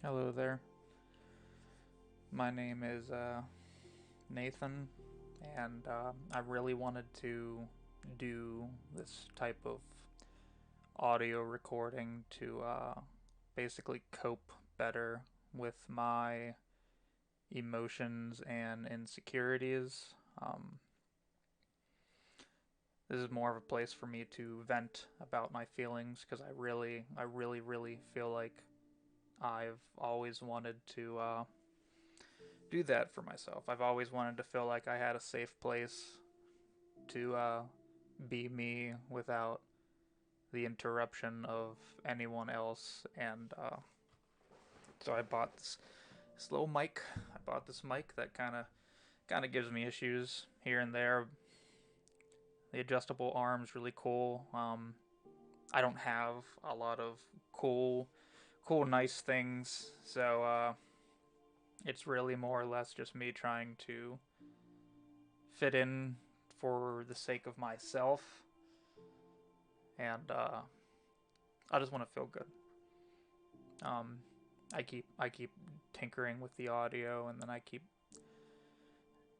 Hello there. My name is Nathan, and I really wanted to do this type of audio recording to basically cope better with my emotions and insecurities. Um, this is more of a place for me to vent about my feelings because I really feel like I've always wanted to do that for myself. I've always wanted to feel like I had a safe place to be me without the interruption of anyone else. And so I bought this little mic. I bought this mic that kind of gives me issues here and there. The adjustable arm's really cool. I don't have a lot of cool, nice things, so it's really more or less just me trying to fit in for the sake of myself, and I just want to feel good. Um, I keep tinkering with the audio, and then I keep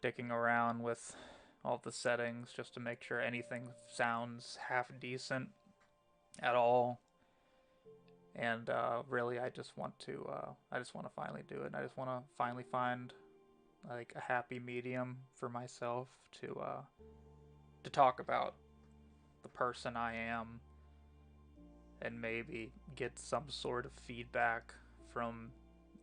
dicking around with all the settings just to make sure anything sounds half decent at all. And really, I just want to finally do it. And I just want to finally find like a happy medium for myself to talk about the person I am and maybe get some sort of feedback from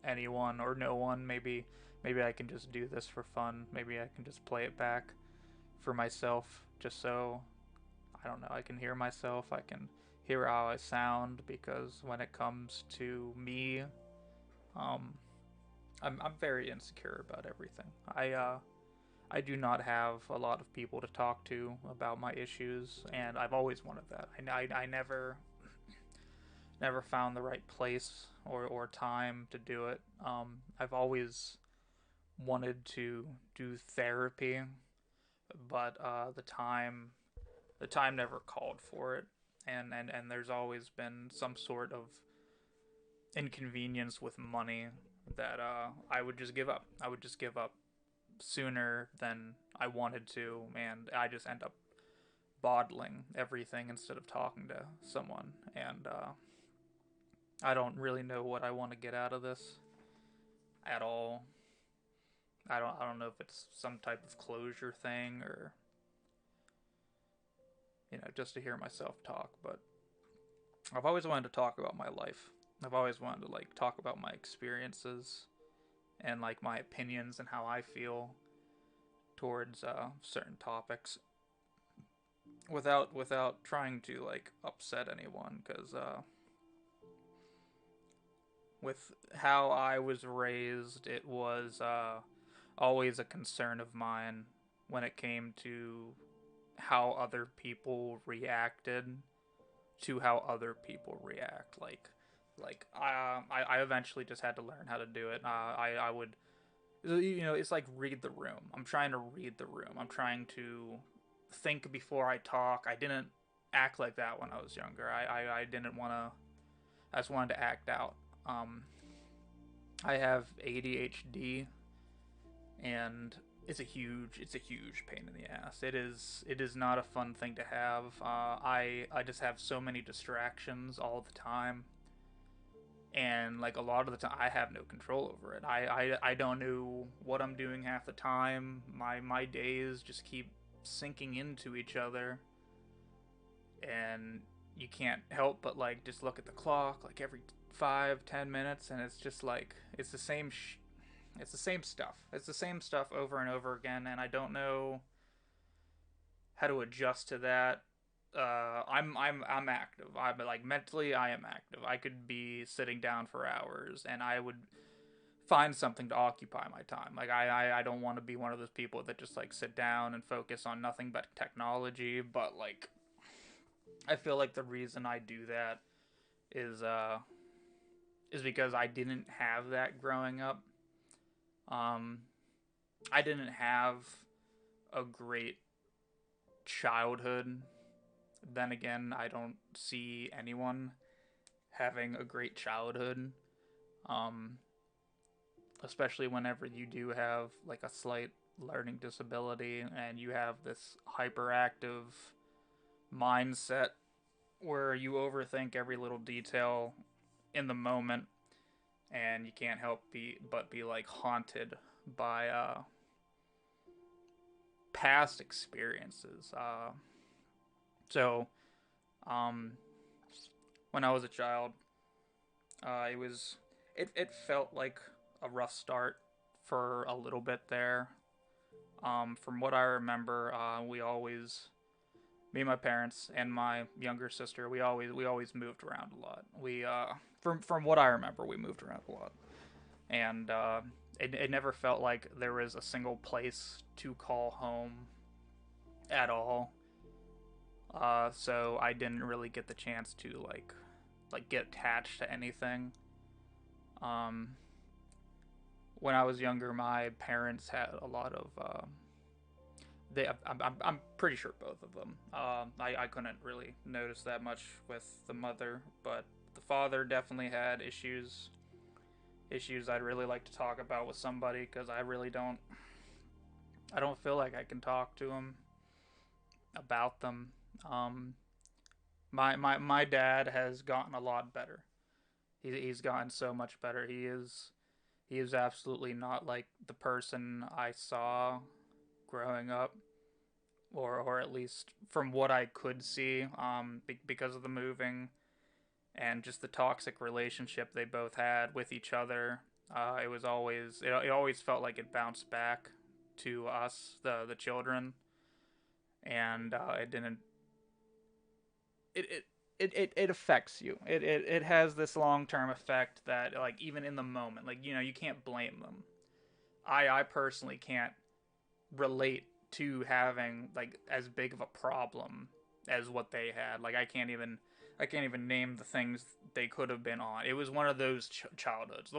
anyone or no one. Maybe I can just do this for fun. Maybe I can just play it back for myself just so I don't know, I can hear myself. I can hear how I sound because when it comes to me, um I'm very insecure about everything. I do not have a lot of people to talk to about my issues, and I've always wanted that. I never found the right place or time to do it. I've always wanted to do therapy, but the time never called for it, and there's always been some sort of inconvenience with money that I would just give up. I would just give up sooner than I wanted to, and I just end up bottling everything instead of talking to someone. And I don't really know what I want to get out of this at all. I don't know if it's some type of closure thing or just to hear myself talk, but I've always wanted to talk about my life. I've always wanted to like talk about my experiences and like my opinions and how I feel towards certain topics without trying to like upset anyone because with how I was raised, it was always a concern of mine when it came to how other people reacted to how other people react. I eventually just had to learn how to do it. I would it's like read the room. I'm trying to read the room. I'm trying to think before I talk. I didn't act like that when I was younger. I didn't want to. I just wanted to act out. Um, I have ADHD, and it's a huge pain in the ass. It is not a fun thing to have. I just have so many distractions all the time, and like a lot of the time I have no control over it. I don't know what I'm doing half the time. My days just keep sinking into each other, and you can't help but like just look at the clock like every 5-10 minutes, and it's just like it's the same stuff. It's the same stuff over and over again, and I don't know how to adjust to that. I'm active. I'm like mentally I am active. I could be sitting down for hours and I would find something to occupy my time. Like I don't want to be one of those people that just like sit down and focus on nothing but technology, but like I feel like the reason I do that is uh is because I didn't have that growing up. Um I didn't have a great childhood. Then again, I don't see anyone having a great childhood. Um, Especially whenever you do have like a slight learning disability and you have this hyperactive mindset where you overthink every little detail in the moment, and you can't help be like haunted by past experiences. So um, when I was a child, it felt like a rough start for a little bit there. From what I remember, we always, me and my parents and my younger sister, we always moved around a lot. From what I remember, we moved around a lot, and it never felt like there was a single place to call home at all. So I didn't really get the chance to like get attached to anything. Um, when I was younger, my parents had a lot of I'm pretty sure both of them. I couldn't really notice that much with the mother, but the father definitely had issues. Issues I'd really like to talk about with somebody because I don't feel like I can talk to him about them. Um, my dad has gotten a lot better. He's gotten so much better. He is absolutely not like the person I saw growing up, or at least from what I could see, because of the moving and just the toxic relationship they both had with each other. It always felt like it bounced back to us, the children, and it didn't. It affects you. It has this long term effect that like even in the moment, like you can't blame them. I personally can't relate to having like as big of a problem as what they had. Like I can't even name the things they could have been on. It was one of those childhoods. The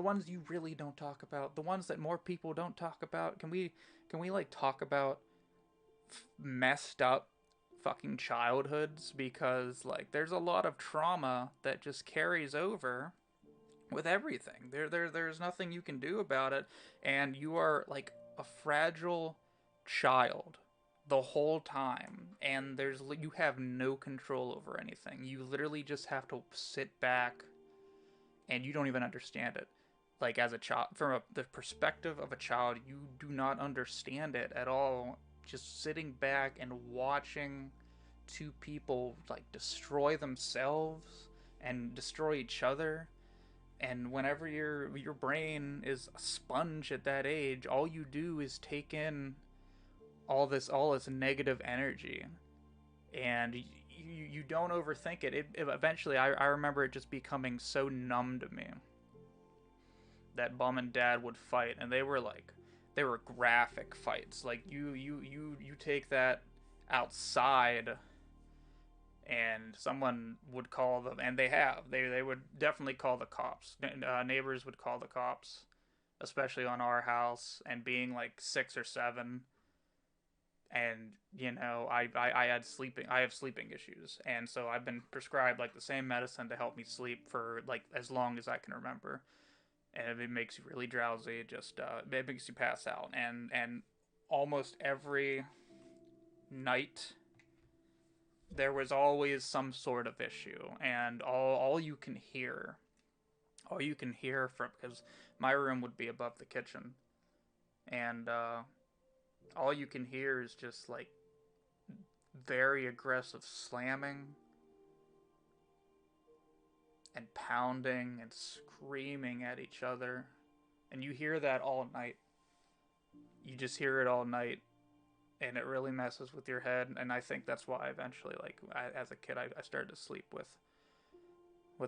ones you really don't talk about, the ones that more people don't talk about. Can we like talk about messed up fucking childhoods, because like there's a lot of trauma that just carries over with everything. There's nothing you can do about it, and you are like a fragile child the whole time, and you have no control over anything. You literally just have to sit back, and you don't even understand it. Like as a child, from the perspective of a child, you do not understand it at all. Just sitting back and watching two people like destroy themselves and destroy each other. And whenever your brain is a sponge at that age, all you do is take in all this negative energy, and you don't overthink it eventually, I remember it just becoming so numb to me that mom and dad would fight, and they were graphic fights. Like you take that outside, and someone would call them, and they would definitely call the cops. Neighbors would call the cops, especially on our house, and being like 6 or 7, and I have sleeping issues, and so I've been prescribed like the same medicine to help me sleep for like as long as I can remember, and it makes you really drowsy. Just it makes you pass out, and almost every night there was always some sort of issue, and all you can hear from, because my room would be above the kitchen, and all you can hear is just like very aggressive slamming and pounding and screaming at each other, and you hear that all night. You just hear it all night, and it really messes with your head. And I think that's why eventually, like as a kid, I started to sleep with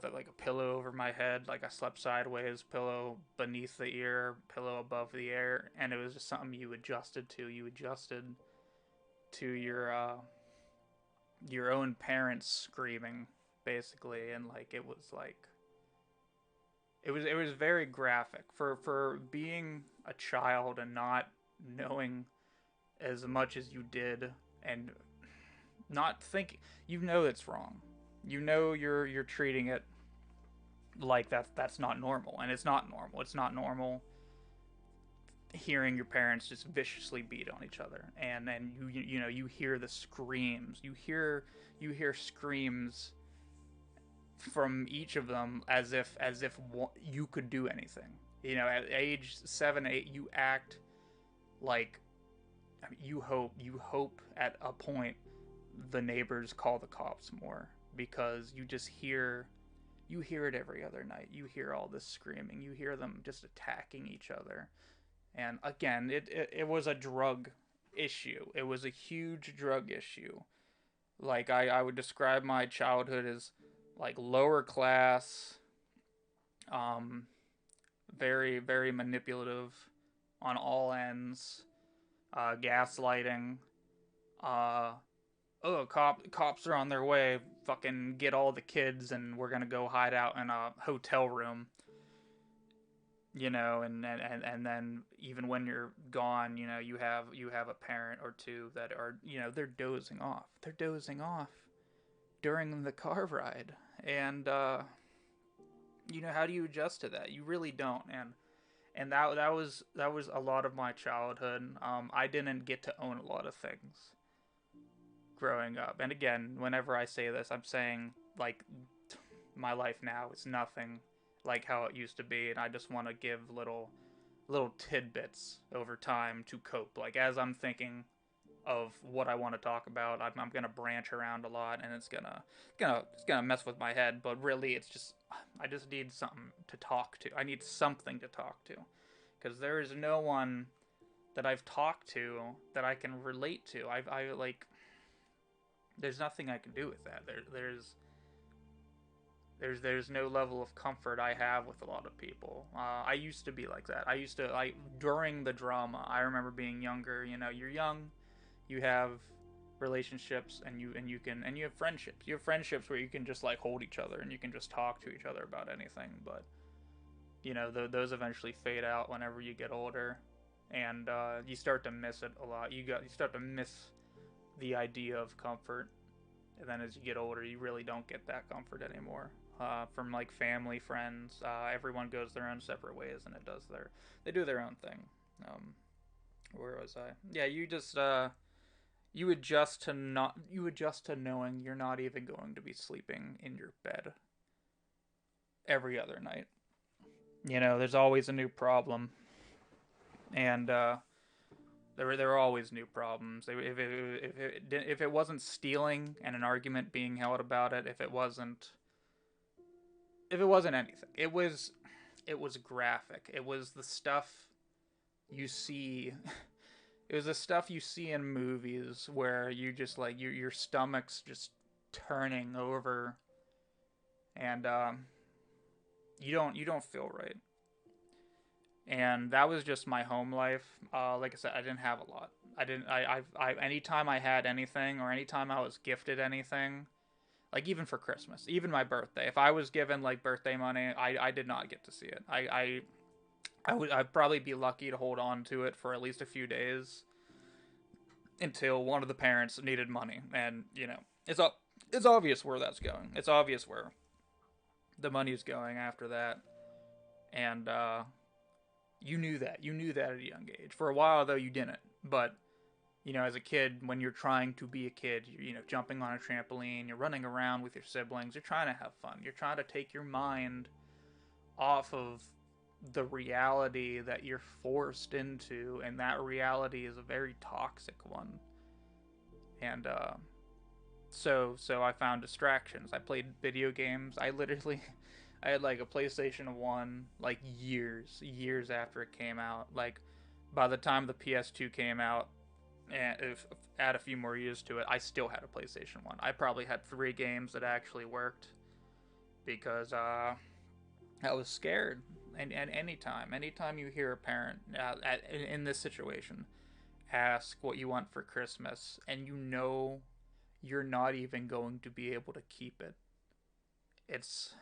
it like a pillow over my head. Like I slept sideways, pillow beneath the ear, pillow above the ear, and it was just something you adjusted to. You adjusted to your own parents screaming, basically, and like it was very graphic for being a child and not knowing as much as you did, and not think, it's wrong. You're treating it like that's not normal, and it's not normal. It's not normal hearing your parents just viciously beat on each other, and you know, you hear the screams, you hear screams from each of them as if you could do anything. You know, at age 7, 8, you act like, I mean, you hope at a point the neighbors call the cops more, because you hear it every other night. You hear all this screaming. You hear them just attacking each other. And again, it was a drug issue. It was a huge drug issue. Like, I would describe my childhood as like lower class, um, very, very manipulative on all ends, gaslighting. Uh, oh, cops are on their way. Fucking get all the kids, and we're gonna go hide out in a hotel room. You know, and then even when you're gone, you know, you have a parent or two that are, you know, they're dozing off. They're dozing off during the car ride, and you know, how do you adjust to that? You really don't. And that was a lot of my childhood. I didn't get to own a lot of things growing up. And again, whenever I say this, I'm saying, like, my life now is nothing like how it used to be, and I just want to give little tidbits over time to cope. Like, as I'm thinking of what I want to talk about, I'm gonna branch around a lot, and it's gonna mess with my head. But really, it's just, I just need something to talk to. I need something to talk to, because there is no one that I've talked to that I can relate to. I like, there's nothing I can do with that. There's no level of comfort I have with a lot of people. I used to be like that. I used to, like, during the drama. I remember being younger. You know, you're young, you have relationships, and you have friendships. You have friendships where you can just, like, hold each other and you can just talk to each other about anything. But you know, those eventually fade out whenever you get older, and you start to miss it a lot. You start to miss the idea of comfort, and then as you get older, you really don't get that comfort anymore. From, like, family, friends, everyone goes their own separate ways, and they do their own thing. Um, where was I? Yeah, you adjust to knowing you're not even going to be sleeping in your bed every other night. You know, there's always a new problem, and there are always new problems. If it wasn't stealing and an argument being held about it, if it wasn't anything, it was graphic. It was the stuff you see. It was the stuff you see in movies where you just, like, your stomach's just turning over, and you don't feel right. And that was just my home life. Like I said, I didn't have a lot. I didn't. Anytime I had anything, or anytime I was gifted anything, like even for Christmas, even my birthday, if I was given, like, birthday money, I did not get to see it. I'd probably be lucky to hold on to it for at least a few days until one of the parents needed money, and you know, it's obvious where that's going. It's obvious where the money's going after that, and you knew that at a young age. For a while though, you didn't, but you know, as a kid, when you're trying to be a kid, you're, you know, jumping on a trampoline, you're running around with your siblings, you're trying to have fun, you're trying to take your mind off of the reality that you're forced into, and that reality is a very toxic one. And so I found distractions. I played video games. I had, like, a PlayStation 1, like, years after it came out. Like, by the time the PS2 came out, and if add a few more years to it, I still had a PlayStation 1. I probably had 3 games that actually worked, because I was scared. And anytime you hear a parent, in this situation, ask what you want for Christmas, and you know you're not even going to be able to keep it, it's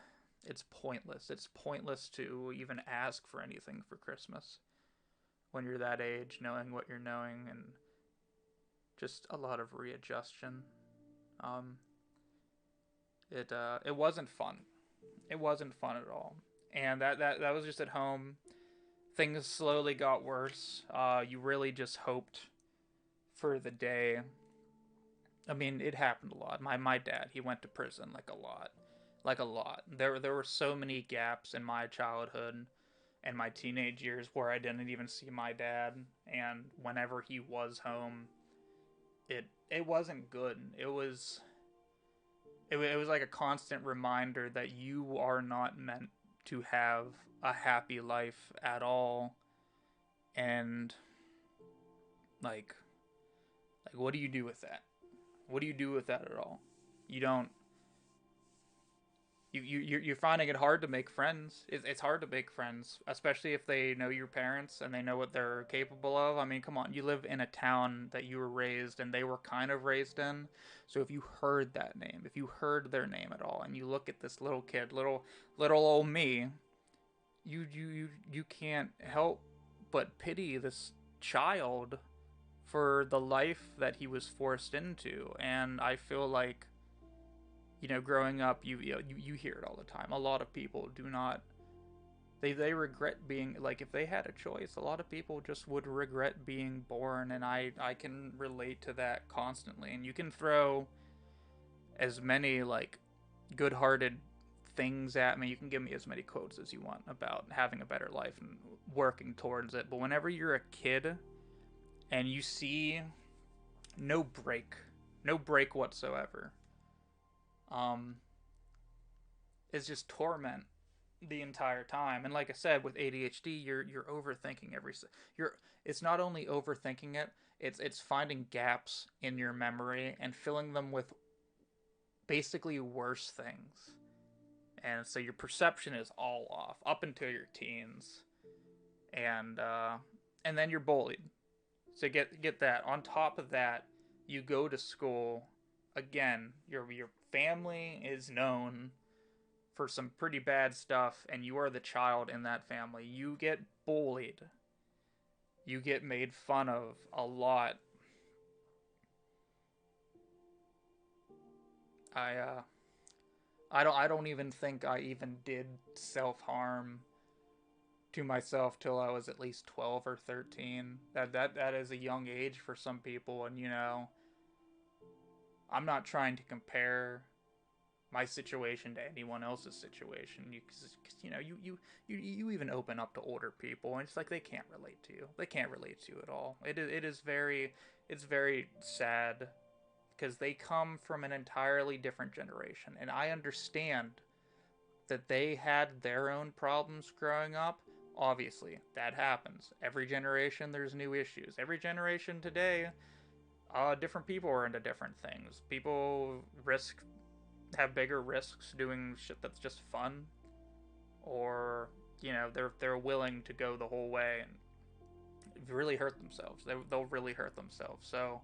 it's pointless. It's pointless to even ask for anything for Christmas when you're that age, knowing what you're knowing, and just a lot of readjustion. Um, it wasn't fun. It wasn't fun at all. And that was just at home. Things slowly got worse. You really just hoped for the day. I mean, it happened a lot. My dad, he went to prison like a lot. Like a lot. There were so many gaps in my childhood and my teenage years where I didn't even see my dad, and whenever he was home, it wasn't good. It was like a constant reminder that you are not meant to have a happy life at all, and like what do you do with that? What do you do with that at all? You don't. You're finding it hard to make friends. It's hard to make friends, especially if they know your parents and they know what they're capable of. I mean, come on, you live in a town that you were raised and they were kind of raised in. So if you heard that name, if you heard their name at all, and you look at this little kid, little old me, you can't help but pity this child for the life that he was forced into. And I feel like, growing up, you hear it all the time. A lot of people do not. They regret being, like, if they had a choice, a lot of people just would regret being born, and I can relate to that constantly. And you can throw as many like good-hearted things at me. You can give me as many quotes as you want about having a better life and working towards it. But whenever you're a kid and you see no break, no break whatsoever, um, is just torment the entire time. And like I said, with ADHD, you're overthinking you're it's not only overthinking it, it's finding gaps in your memory and filling them with basically worse things. And so your perception is all off up until your teens, and and then you're bullied. So get that. On top of that, you go to school again. Your family is known for some pretty bad stuff, and you are the child in that family. You get bullied. You get made fun of a lot. I I don't even think I even did self-harm to myself till I was at least 12 or 13. That is a young age for some people, and I'm not trying to compare my situation to anyone else's situation. Cause, you even open up to older people, and it's like they can't relate to you. They can't relate to you at all. It's very sad because they come from an entirely different generation, and I understand that they had their own problems growing up. Obviously, that happens. Every generation, there's new issues. Every generation today, different people are into different things. People have bigger risks doing shit that's just fun, or they're willing to go the whole way and really hurt themselves. They'll really hurt themselves. So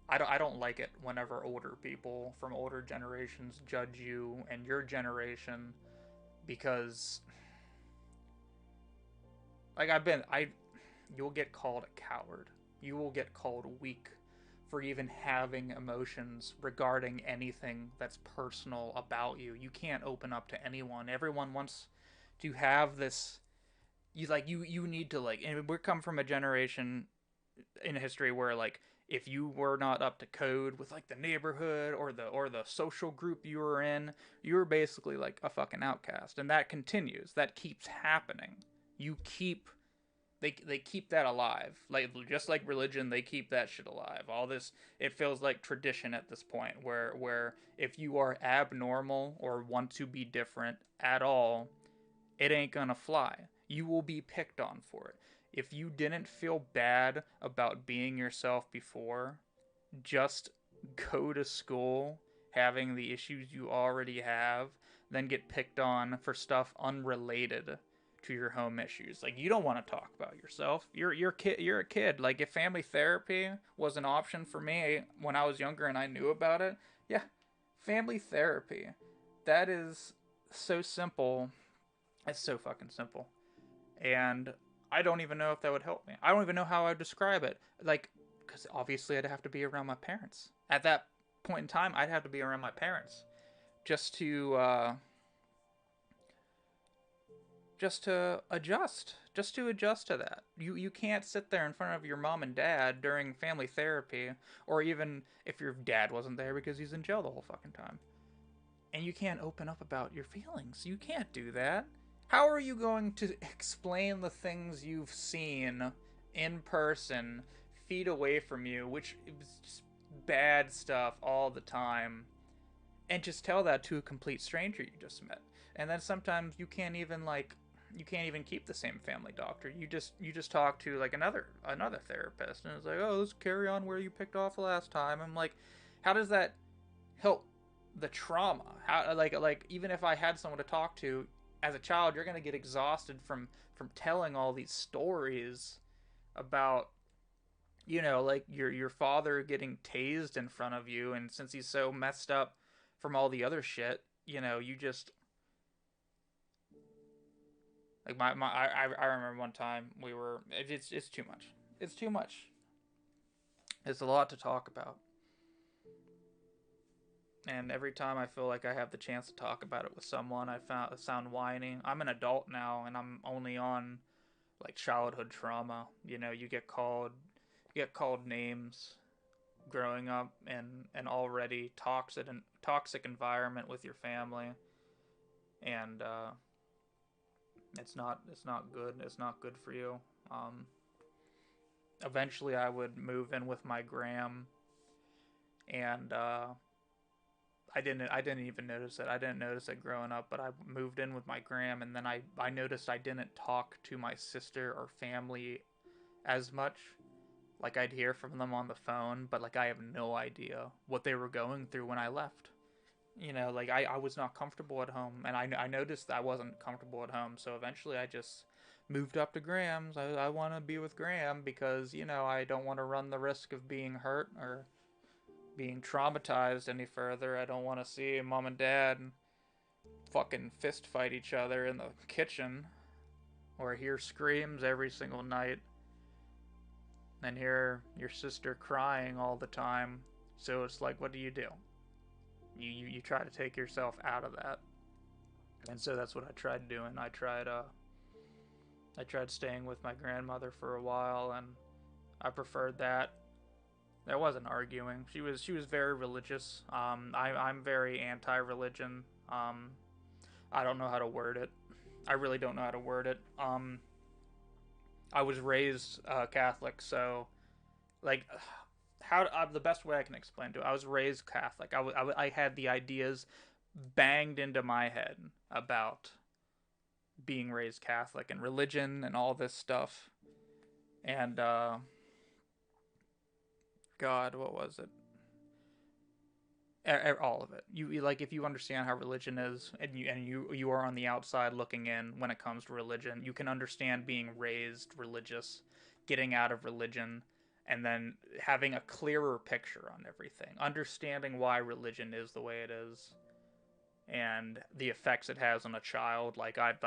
I don't like it whenever older people from older generations judge you and your generation, because like you'll get called a coward. You will get called weak for even having emotions regarding anything that's personal about you. You can't open up to anyone. Everyone wants to have this. You need to, like, and we come from a generation in history where, like, if you were not up to code with like the neighborhood or the social group you were in, you were basically like a fucking outcast, and that continues. That keeps happening. You keep they keep that alive, like just like religion. They keep that shit alive. All this, it feels like tradition at this point, where if you are abnormal or want to be different at all, it ain't gonna fly. You will be picked on for it. If you didn't feel bad about being yourself before, just go to school having the issues you already have, then get picked on for stuff unrelated to your home issues. Like, you don't want to talk about yourself. You're a kid. Like, if family therapy was an option for me when I was younger and I knew about it, yeah, family therapy. That is so simple. It's so fucking simple. And I don't even know if that would help me. I don't even know how I would describe it. Like, because obviously I'd have to be around my parents. At that point in time, I'd have to be around my parents just to just to adjust to that. You can't sit there in front of your mom and dad during family therapy, or even if your dad wasn't there because he's in jail the whole fucking time, and you can't open up about your feelings. You can't do that. How are you going to explain the things you've seen in person, feet away from you, which is just bad stuff all the time, and just tell that to a complete stranger you just met? And then sometimes you can't even keep the same family doctor. You just talk to like another therapist, and it's like, oh, let's carry on where you picked off last time. I'm like, how does that help the trauma? How like even if I had someone to talk to as a child, you're gonna get exhausted from telling all these stories about, like your father getting tased in front of you, and since he's so messed up from all the other shit, you just like I remember one time it's too much. It's too much. It's a lot to talk about. And every time I feel like I have the chance to talk about it with someone, sound whiny. I'm an adult now, and I'm only on like childhood trauma. You get called names growing up in an already toxic environment with your family, and it's not good. It's not good for you. Um, Eventually, I would move in with my gram, and I didn't even notice it. I didn't notice it growing up, but I moved in with my gram, and then I noticed I didn't talk to my sister or family as much. Like I'd hear from them on the phone, but like I have no idea what they were going through when I left. Like I was not comfortable at home, and I noticed that I wasn't comfortable at home. So eventually, I just moved up to Graham's. I want to be with Graham because I don't want to run the risk of being hurt or being traumatized any further. I don't want to see mom and dad fucking fist fight each other in the kitchen, or hear screams every single night, and hear your sister crying all the time. So it's like, what do? You try to take yourself out of that, and so that's what I tried doing. I tried staying with my grandmother for a while, and I preferred that. There wasn't arguing. She was very religious. I'm very anti-religion. I don't know how to word it. I really don't know how to word it. I was raised Catholic, so like how the best way I can explain to it, I was raised Catholic. I had the ideas banged into my head about being raised Catholic and religion and all this stuff. And God, what was it? All of it. You like if you understand how religion is, and you are on the outside looking in when it comes to religion, you can understand being raised religious, getting out of religion, and then having a clearer picture on everything, understanding why religion is the way it is, and the effects it has on a child. I've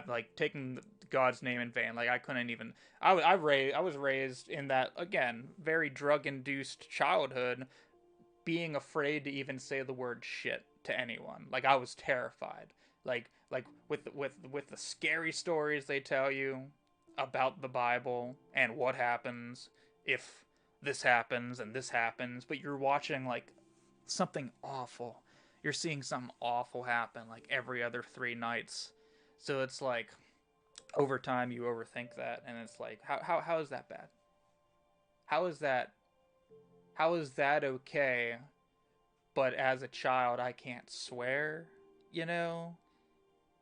like taken God's name in vain. Like I couldn't even. I was raised in that again very drug induced childhood, being afraid to even say the word shit to anyone. Like I was terrified. Like with the scary stories they tell you about the Bible and what happens if this happens and this happens, but you're watching like something awful. You're seeing something awful happen like every other 3 nights. So it's like over time you overthink that, and it's like how is that bad? How is that how is that okay? But as a child, I can't swear. You know,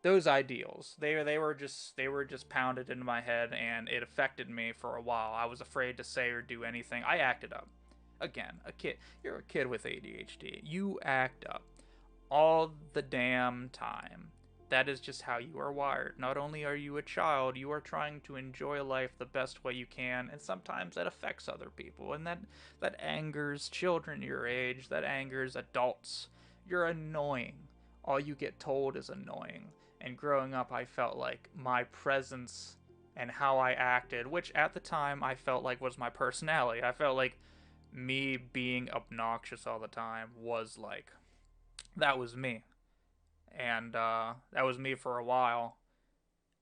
those ideals. They were just pounded into my head, and it affected me for a while. I was afraid to say or do anything. I acted up. Again, a kid. You're a kid with ADHD. You act up all the damn time. That is just how you are wired. Not only are you a child, you are trying to enjoy life the best way you can, and sometimes that affects other people, and that angers children your age, that angers adults. You're annoying. All you get told is annoying. And growing up, I felt like my presence and how I acted, which at the time I felt like was my personality. I felt like me being obnoxious all the time was like that was me, and that was me for a while.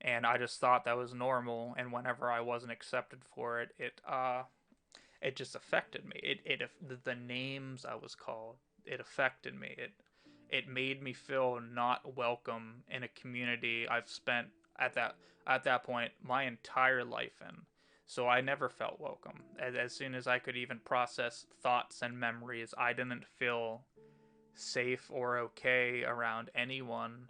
and I just thought that was normal. And whenever I wasn't accepted for it, it just affected me. The names I was called, it affected me. It made me feel not welcome in a community I've spent at that point my entire life in. So I never felt welcome. As soon as I could even process thoughts and memories, I didn't feel safe or okay around anyone.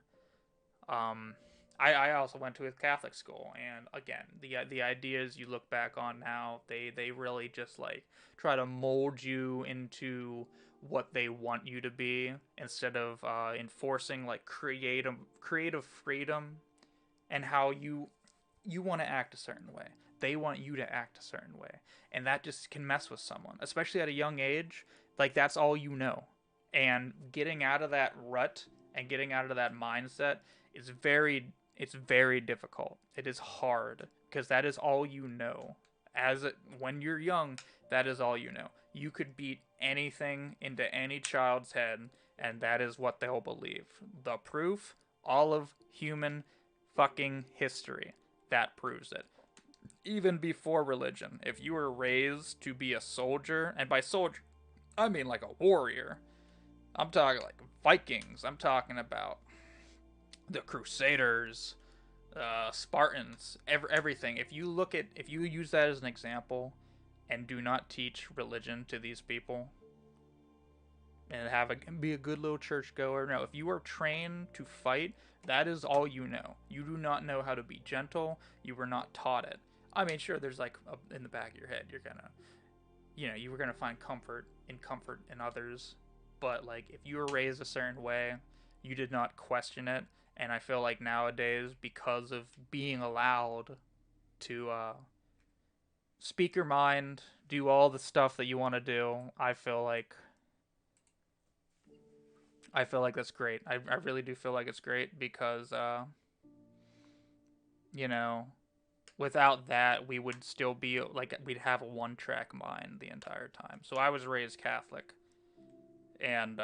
Um, I also went to a Catholic school, and again, the ideas you look back on now, they really just like try to mold you into what they want you to be instead of enforcing like creative freedom and how you want to act a certain way. They want you to act a certain way, and that just can mess with someone, especially at a young age. Like that's all you know, and getting out of that rut and getting out of that mindset is it's very difficult. It is hard because that is all you know. When you're young, that is all you know. You could beat anything into any child's head, and that is what they'll believe. The proof, all of human fucking history, that proves it. Even before religion, if you were raised to be a soldier, and by soldier, I mean like a warrior. I'm talking like Vikings. I'm talking about the Crusaders, Spartans, everything. If you use that as an example, and do not teach religion to these people, and be a good little churchgoer. No, if you are trained to fight, that is all you know. You do not know how to be gentle. You were not taught it. I mean, sure, there's like in the back of your head, you're gonna, you were gonna find comfort in others, but like if you were raised a certain way, you did not question it. And I feel like nowadays, because of being allowed to speak your mind, do all the stuff that you want to do, I feel like that's great. I really do feel like it's great because you know, without that we would still be like we'd have a one track mind the entire time. So I was raised Catholic, and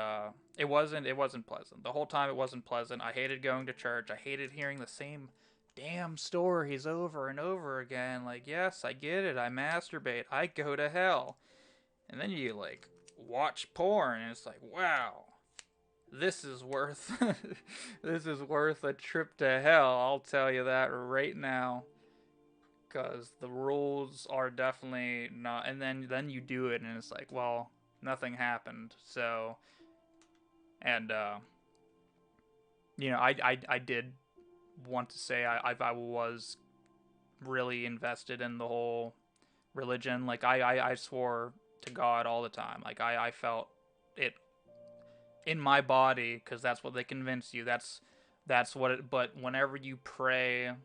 it wasn't pleasant. The whole time it wasn't pleasant. I hated going to church. I hated hearing the same damn stories over and over again. Like, yes, I get it. I masturbate. I go to hell. And then you like watch porn and it's like, wow, this is worth this is worth a trip to hell. I'll tell you that right now, cuz the rules are definitely not. And then you do it and it's like, well, nothing happened. So, and I did want to say I was really invested in the whole religion. Like I swore to God all the time. Like I felt it in my body because that's what they convince you. That's what it. But whenever you pray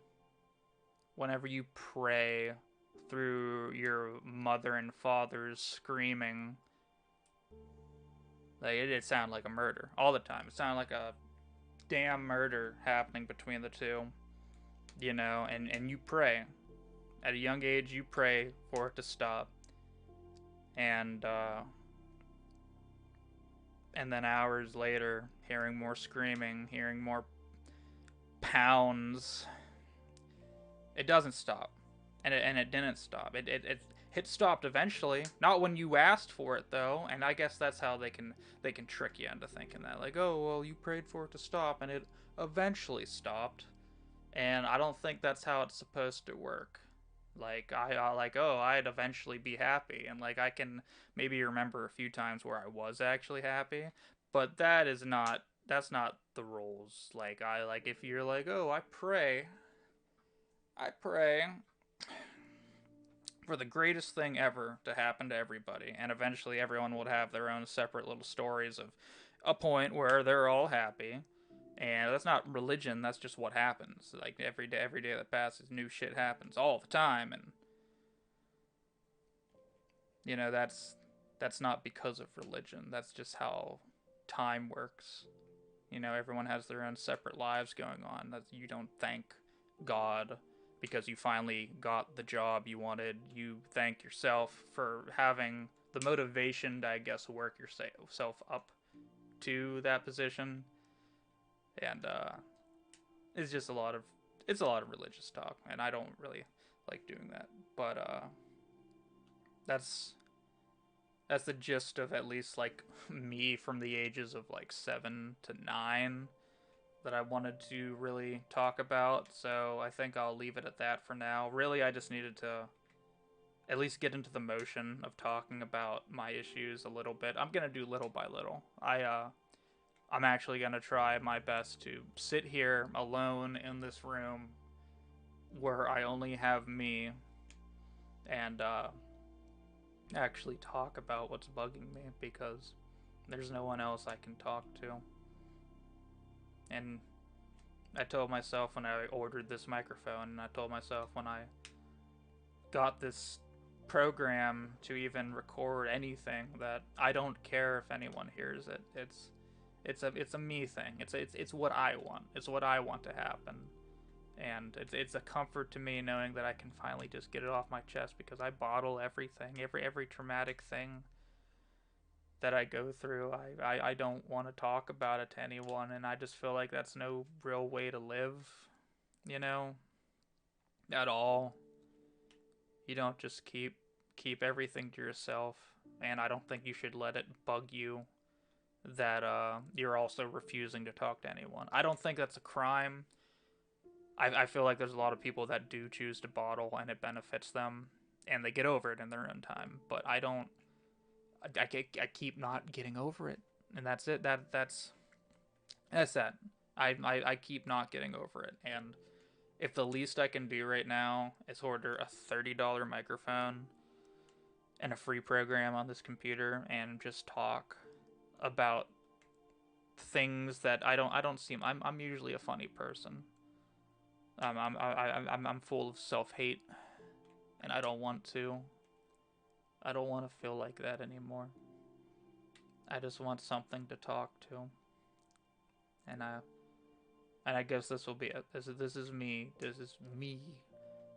through your mother and father's screaming, like it sounded like a murder all the time. It sounded like a damn murder happening between the two, and you pray at a young age. You pray for it to stop, and and then hours later, hearing more screaming, hearing more pounds, it doesn't stop, and it didn't stop. It stopped eventually. Not when you asked for it though, and I guess that's how they can trick you into thinking that, like, oh well, you prayed for it to stop, and it eventually stopped. And I don't think that's how it's supposed to work. Like I like, oh, I'd eventually be happy, and like I can maybe remember a few times where I was actually happy, but that's not the rules. Like I like if you're like, oh, I pray for the greatest thing ever to happen to everybody, and eventually everyone would have their own separate little stories of a point where they're all happy. And that's not religion, that's just what happens. Like every day that passes, new shit happens all the time. And that's not because of religion. That's just how time works. Everyone has their own separate lives going on. That you don't thank God because you finally got the job you wanted. You thank yourself for having the motivation to, I guess, work yourself up to that position. And it's just a lot of it's a lot of religious talk, and I don't really like doing that. But that's that's the gist of at least like me from the ages of like 7 to 9 that I wanted to really talk about. So I think I'll leave it at that for now. Really, I just needed to at least get into the motion of talking about my issues a little bit. I'm gonna do little by little. I'm actually gonna try my best to sit here alone in this room where I only have me and actually talk about what's bugging me because there's no one else I can talk to. And I told myself when I ordered this microphone, and I told myself when I got this program to even record anything that I don't care if anyone hears it. It's a me thing. It's what I want. It's what I want to happen. And it's a comfort to me knowing that I can finally just get it off my chest because I bottle everything, every traumatic thing that I go through. I don't want to talk about it to anyone, and I just feel like that's no real way to live, you know, at all. You don't just keep everything to yourself, and I don't think you should let it bug you that you're also refusing to talk to anyone. I don't think that's a crime. I feel like there's a lot of people that do choose to bottle and it benefits them and they get over it in their own time, but I don't. I keep not getting over it, and that's it. That's that. I keep not getting over it, and if the least I can do right now is order a $30 microphone and a free program on this computer and just talk about things that I don't seem. I'm usually a funny person. I'm full of self-hate, and I don't want to. I don't want to feel like that anymore. I just want something to talk to, and I guess this will be it. This is me. This is me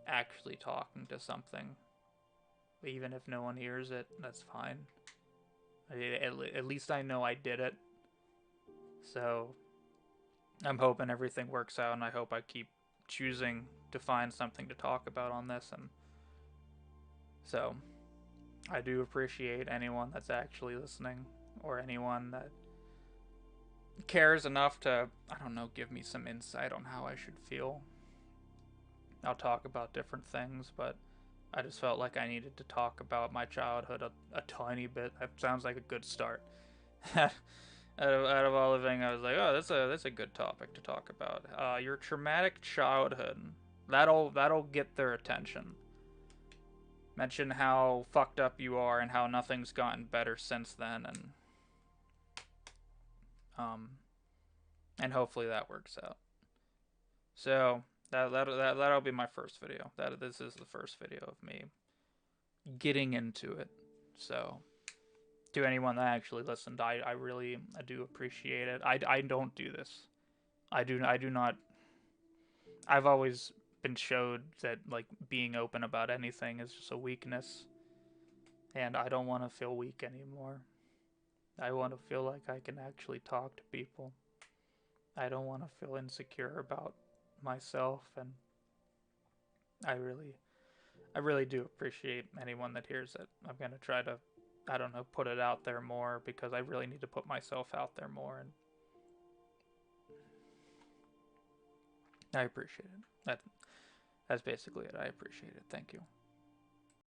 actually talking to something. Even if no one hears it, that's fine. At least I know I did it. So I'm hoping everything works out, and I hope I keep choosing to find something to talk about on this. And so I do appreciate anyone that's actually listening, or anyone that cares enough to, I don't know, give me some insight on how I should feel. I'll talk about different things, but I just felt like I needed to talk about my childhood a tiny bit. That sounds like a good start. out out of all the things, I was like, oh, that's a good topic to talk about. Your traumatic childhood. That'll get their attention. Mention how fucked up you are and how nothing's gotten better since then, um, and hopefully that works out. So that'll be my first video. This is the first video of me getting into it. So to anyone that actually listened, I really I do appreciate it. I don't do this. I do not. I've always been showed that like being open about anything is just a weakness, and I don't want to feel weak anymore. I want to feel like I can actually talk to people. I don't want to feel insecure about myself, and I really do appreciate anyone that hears it. I'm gonna try to, I don't know, put it out there more because I really need to put myself out there more, and I appreciate it. That's basically it. I appreciate it. Thank you.